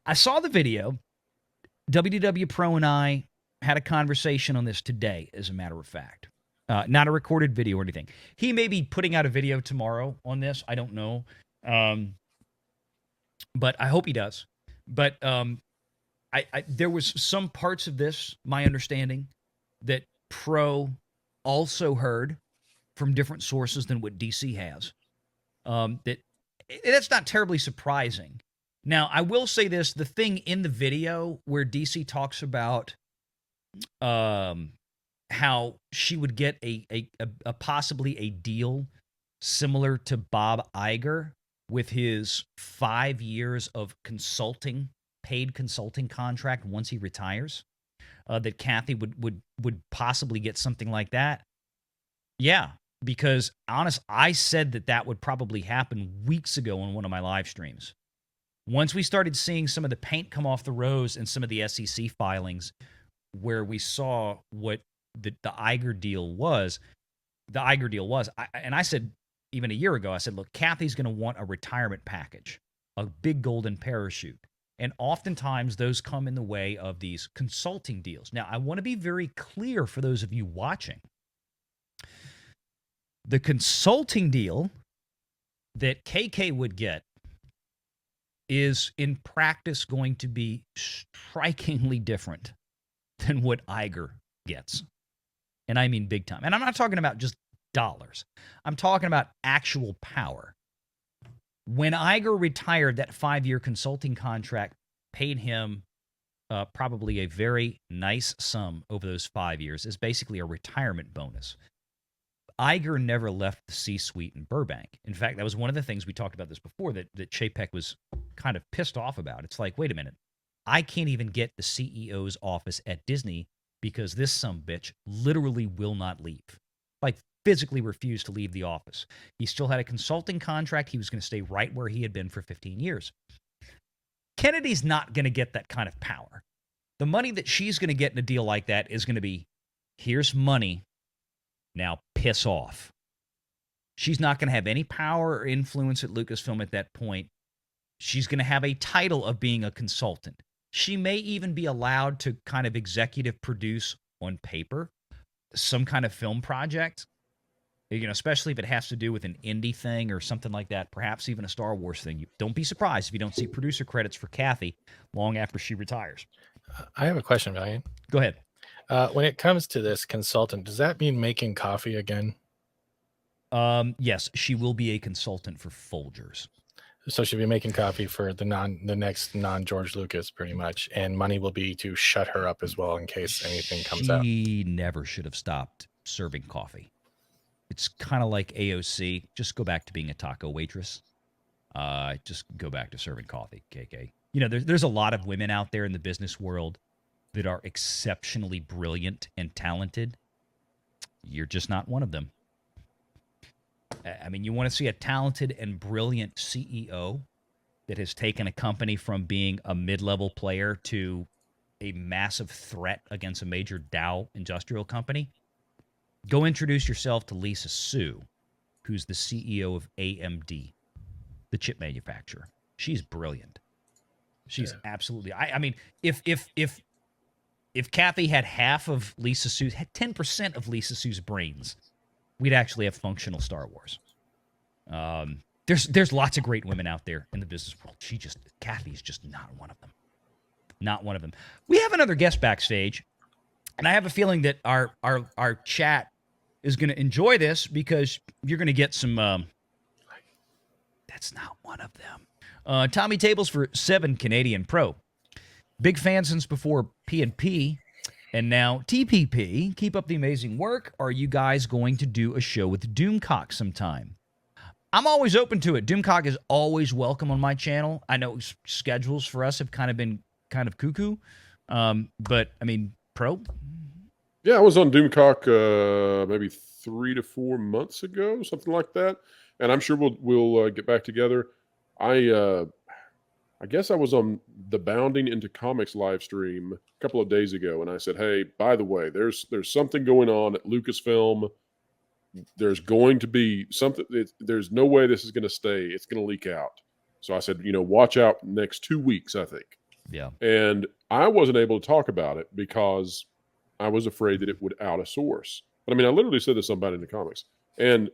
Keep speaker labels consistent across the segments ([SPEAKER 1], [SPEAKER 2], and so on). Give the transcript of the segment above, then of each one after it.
[SPEAKER 1] I saw the video. WDW Pro and I had a conversation on this today, as a matter of fact. Not a recorded video or anything. He may be putting out a video tomorrow on this. I don't know. But I hope he does. But there was some parts of this, my understanding, that Pro also heard from different sources than what DC has. That's not terribly surprising. Now, I will say this, the thing in the video where DC talks about how she would get a possibly a deal similar to Bob Iger with his 5 years of paid consulting contract once he retires, that Kathy would possibly get something like that. Yeah, because I said that would probably happen weeks ago on one of my live streams. Once we started seeing some of the paint come off the rose and some of the SEC filings where we saw what the Iger deal was, and I said even a year ago, I said, look, Kathy's going to want a retirement package, a big golden parachute. And oftentimes those come in the way of these consulting deals. Now, I want to be very clear for those of you watching. The consulting deal that KK would get is in practice going to be strikingly different than what Iger gets. And I mean big time. And I'm not talking about just dollars. I'm talking about actual power. When Iger retired, that 5-year consulting contract paid him probably a very nice sum over those 5 years. It's basically a retirement bonus. Iger never left the C-suite in Burbank. In fact, that was one of the things we talked about this before that Chapek was kind of pissed off about. It's like, wait a minute. I can't even get the CEO's office at Disney because this sumbitch literally will not leave. Like, physically refused to leave the office. He still had a consulting contract. He was going to stay right where he had been for 15 years. Kennedy's not going to get that kind of power. The money that she's going to get in a deal like that is going to be, here's money, now piss off. She's not going to have any power or influence at Lucasfilm at that point. She's going to have a title of being a consultant. She may even be allowed to kind of executive produce on paper some kind of film project, especially if it has to do with an indie thing or something like that, perhaps even a Star Wars thing. Don't be surprised if you don't see producer credits for Kathy long after she retires.
[SPEAKER 2] I have a question, Valiant.
[SPEAKER 1] Go ahead.
[SPEAKER 2] When it comes to this consultant, does that mean making coffee again?
[SPEAKER 1] Yes, she will be a consultant for Folgers.
[SPEAKER 2] So she'll be making coffee for the next non-George Lucas, pretty much, and money will be to shut her up as well in case anything comes out.
[SPEAKER 1] She never should have stopped serving coffee. It's kind of like AOC. Just go back to being a taco waitress. Just go back to serving coffee, KK. There's a lot of women out there in the business world that are exceptionally brilliant and talented. You're just not one of them. I mean, you want to see a talented and brilliant CEO that has taken a company from being a mid-level player to a massive threat against a major Dow industrial company? Go introduce yourself to Lisa Su, who's the CEO of AMD, the chip manufacturer. She's brilliant. She's absolutely. I mean, if Kathy had half of Lisa Su's, had 10% of Lisa Su's brains, we'd actually have functional Star Wars. There's lots of great women out there in the business world. Kathy's just not one of them. Not one of them. We have another guest backstage, and I have a feeling that our chat is going to enjoy this because you're going to get some. That's not one of them. Tommy Tables for 7 Canadian Pro. Big fan since before P&P, and now TPP. Keep up the amazing work. Are you guys going to do a show with Doomcock sometime? I'm always open to it. Doomcock is always welcome on my channel. I know schedules for us have kind of been cuckoo, but I mean, Pro.
[SPEAKER 3] Yeah, I was on Doomcock maybe 3 to 4 months ago, something like that, and I'm sure we'll get back together. I guess I was on the Bounding into Comics live stream a couple of days ago, and I said, hey, by the way, there's something going on at Lucasfilm. There's going to be something. There's no way this is going to stay. It's going to leak out. So I said, watch out next 2 weeks, I think.
[SPEAKER 1] Yeah.
[SPEAKER 3] And I wasn't able to talk about it because I was afraid that it would out a source. But I mean, I literally said to somebody in the comics. And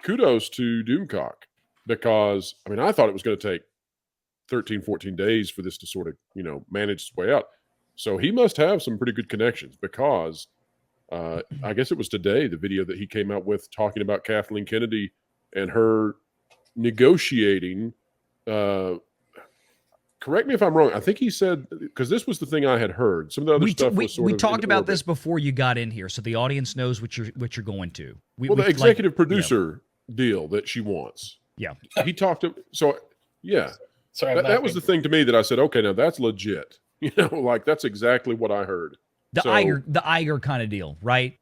[SPEAKER 3] kudos to Doomcock, because I mean, I thought it was going to take 13, 14 days for this to sort of, manage its way out. So he must have some pretty good connections, because I guess it was today, the video that he came out with talking about Kathleen Kennedy and her negotiating. Correct me if I'm wrong. I think he said, because this was the thing I had heard. Some of the other stuff was sort of
[SPEAKER 1] we talked about
[SPEAKER 3] orbit.
[SPEAKER 1] this before you got in here, so the audience knows what you're going to.
[SPEAKER 3] The executive producer deal that she wants.
[SPEAKER 1] Yeah.
[SPEAKER 3] He talked to, so yeah.
[SPEAKER 2] Sorry,
[SPEAKER 3] that was the thing to me that I said, okay, now that's legit. Like that's exactly what I heard.
[SPEAKER 1] The Iger kind of deal, right?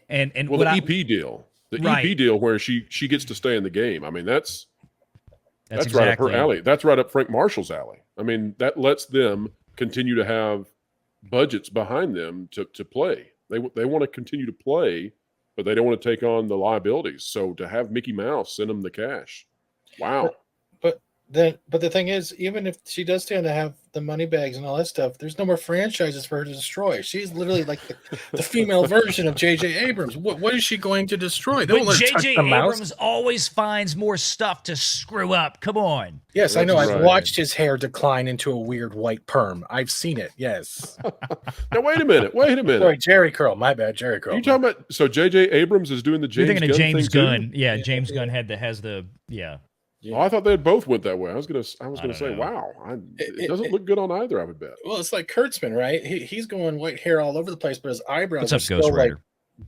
[SPEAKER 1] And
[SPEAKER 3] well, the EP deal. The EP deal where she gets to stay in the game. I mean, that's
[SPEAKER 1] exactly
[SPEAKER 3] right up her alley. That's right up Frank Marshall's alley. I mean, that lets them continue to have budgets behind them to play. They want to continue to play, but they don't want to take on the liabilities. So to have Mickey Mouse send them the cash, wow.
[SPEAKER 2] But the thing is, even if she does stand to have the money bags and all that stuff, there's no more franchises for her to destroy. She's literally like the female version of J.J. Abrams. What is she going to destroy?
[SPEAKER 1] But J.J. Abrams always finds more stuff to screw up. Come on.
[SPEAKER 2] Yes, I know. I've watched his hair decline into a weird white perm. I've seen it. Yes.
[SPEAKER 3] Now wait a minute.
[SPEAKER 2] Sorry, Jerry curl. My bad, Jerry curl.
[SPEAKER 3] Are you talking about? So J.J. Abrams is doing the James Gunn thing.
[SPEAKER 1] You're thinking of James Gunn.
[SPEAKER 3] Too?
[SPEAKER 1] Yeah, James Gunn has the.
[SPEAKER 3] Oh, I thought they both went that way. I was gonna say, wow, it doesn't look good on either. I would bet.
[SPEAKER 2] Well, it's like Kurtzman, right? He's going white hair all over the place, but his eyebrows
[SPEAKER 1] are
[SPEAKER 2] still like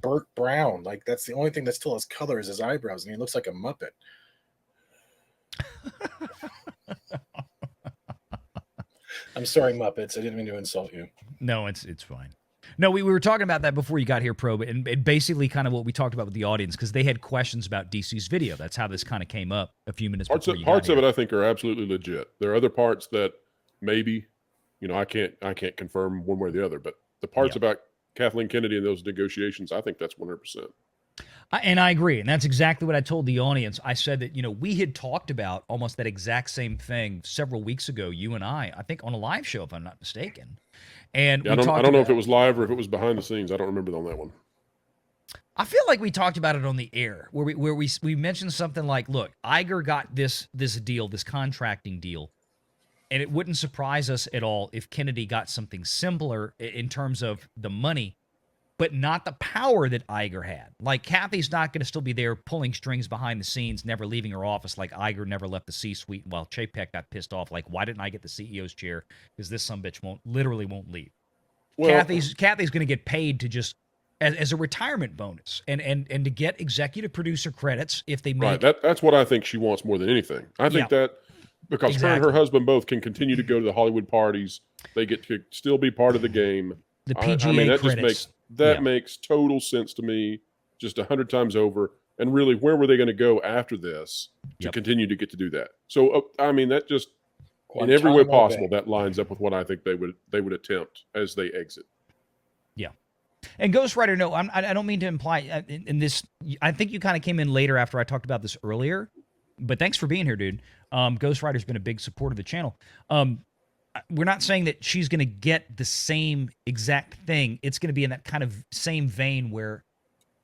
[SPEAKER 2] burnt brown. Like that's the only thing that still has color is his eyebrows, and he looks like a Muppet. I'm sorry, Muppets. I didn't mean to insult you.
[SPEAKER 1] No, it's fine. No, we were talking about that before you got here, Probe, and basically kind of what we talked about with the audience, because they had questions about DC's video. That's how this kind of came up a few minutes before you got here.
[SPEAKER 3] Parts of it I think are absolutely legit. There are other parts that maybe, I can't confirm one way or the other, but the parts about Kathleen Kennedy and those negotiations, I think that's 100%.
[SPEAKER 1] And I agree, and that's exactly what I told the audience. I said that, we had talked about almost that exact same thing several weeks ago, you and I think on a live show, if I'm not mistaken. And
[SPEAKER 3] I don't know if it was live or if it was behind the scenes. I don't remember on that one.
[SPEAKER 1] I feel like we talked about it on the air where we mentioned something like, look, Iger got this deal, this contracting deal, and it wouldn't surprise us at all if Kennedy got something similar in terms of the money, but not the power that Iger had. Like, Kathy's not going to still be there pulling strings behind the scenes, never leaving her office like Iger never left the C-suite while Chapek got pissed off, like, why didn't I get the CEO's chair? Because this sumbitch literally won't leave. Well, Kathy's going to get paid to just, as a retirement bonus, and to get executive producer credits if they make...
[SPEAKER 3] Right, that's what I think she wants more than anything. I think that, because her and her husband both can continue to go to the Hollywood parties, they get to still be part of the game.
[SPEAKER 1] The PGA credits.
[SPEAKER 3] That makes total sense to me, just 100 times over. And really, where were they going to go after this to continue to get to do that? So, that just, in every way possible, that lines up with what I think they would attempt as they exit. Yeah.
[SPEAKER 1] And Ghost Rider, no, I don't mean to imply in this. I think you kind of came in later after I talked about this earlier, but thanks for being here, dude. Ghost Rider's been a big supporter of the channel. We're not saying that she's going to get the same exact thing. It's going to be in that kind of same vein where,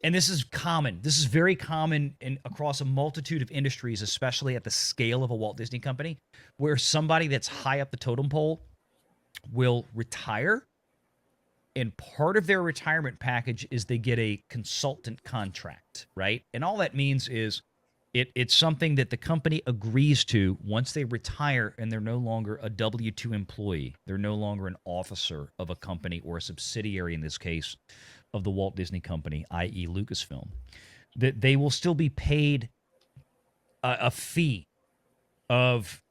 [SPEAKER 1] and this is common. This is very common across a multitude of industries, especially at the scale of a Walt Disney Company, where somebody that's high up the totem pole will retire, and part of their retirement package is they get a consultant contract, right? And all that means is it's something that the company agrees to once they retire and they're no longer a W-2 employee. They're no longer an officer of a company or a subsidiary, in this case, of the Walt Disney Company, i.e. Lucasfilm. That they will still be paid a fee of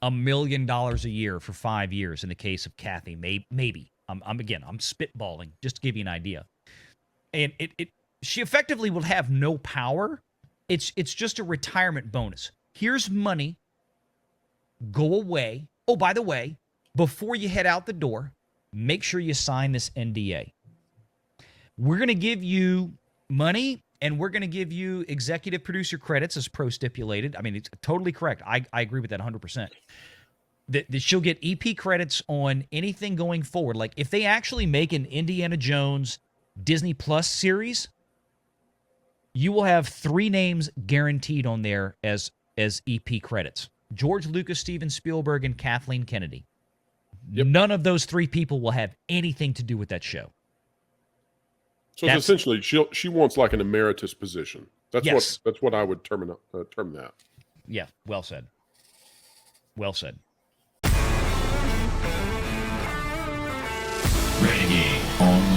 [SPEAKER 1] $1 million a year for 5 years in the case of Kathy. Maybe. I'm spitballing just to give you an idea. And she effectively will have no power. It's just a retirement bonus. Here's money. Go away. Oh, by the way, before you head out the door, make sure you sign this NDA. We're going to give you money, and we're going to give you executive producer credits as pro-stipulated. I mean, it's totally correct. I agree with that 100%. that she'll get EP credits on anything going forward. Like if they actually make an Indiana Jones Disney Plus series, you will have 3 names guaranteed on there as EP credits. George Lucas, Steven Spielberg, and Kathleen Kennedy.
[SPEAKER 3] Yep.
[SPEAKER 1] None of those 3 people will have anything to do with that show.
[SPEAKER 3] So it's essentially she wants like an emeritus position. That's what I would term that.
[SPEAKER 1] Yeah, well said. Well said.
[SPEAKER 4] Renegade Online.